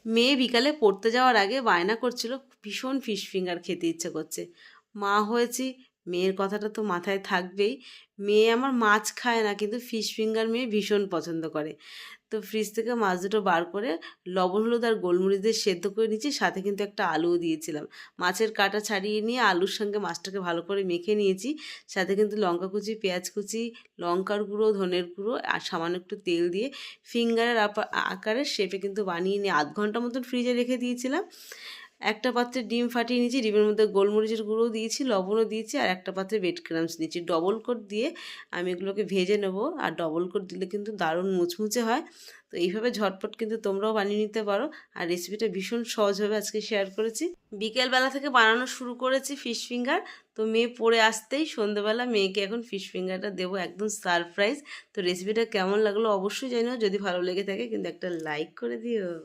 মেয়ে বিকালে পড়তে যাওয়ার আগে বায়না করছিল ভীষণ ফিশ ফিঙ্গার খেতে ইচ্ছে করছে। মা হয়েছি, মেয়ের কথাটা তো মাথায় থাকবেই। মেয়ে আমার মাছ খায় না, কিন্তু ফিশ ফিঙ্গার মেয়ে ভীষণ পছন্দ করে। তো ফ্রিজ থেকে মাছ দুটো বার করে লবণ হলুদ আর গোলমরিচ দিয়ে সেদ্ধ করে নিয়েছি, সাথে কিন্তু একটা আলুও দিয়েছিলাম। মাছের কাঁটা ছাড়িয়ে নিয়ে আলুর সঙ্গে মাছটাকে ভালো করে মেখে নিয়েছি, সাথে কিন্তু লঙ্কা কুচি, পেঁয়াজ কুচি, লঙ্কার গুঁড়ো, ধনের গুঁড়ো আর সামান্য একটু তেল দিয়ে ফিঙ্গারের আকারের শেপে কিন্তু বানিয়ে নিয়ে 0.5 ঘন্টা মতন ফ্রিজে রেখে দিয়েছিলাম। একটা পাত্রে ডিম ফাটিয়ে নিয়েছি, ডিমের মধ্যে গোলমরিচের গুঁড়ো দিয়েছি, লবণও দিয়েছি, আর একটা পাত্রে ব্রেড ক্রাম্বস নিয়েছি। ডবল কোট দিয়ে আমি এগুলোকে ভেজে নেব, আর ডবল কোট দিলে কিন্তু দারুণ মুচমুচে হয়। তো এইভাবে ঝটপট কিন্তু তোমরাও বানিয়ে নিতে পারো, আর রেসিপিটা ভীষণ সহজভাবে আজকে শেয়ার করেছি। বিকেলবেলা থেকে বানানো শুরু করেছি ফিশ ফিঙ্গার। তো মেয়ে পড়ে আসতেই সন্ধ্যেবেলা মেয়েকে এখন ফিশ ফিঙ্গারটা দেবো, একদম সারপ্রাইজ। তো রেসিপিটা কেমন লাগলো অবশ্যই জানিও, যদি ভালো লেগে থাকে কিন্তু একটা লাইক করে দিও।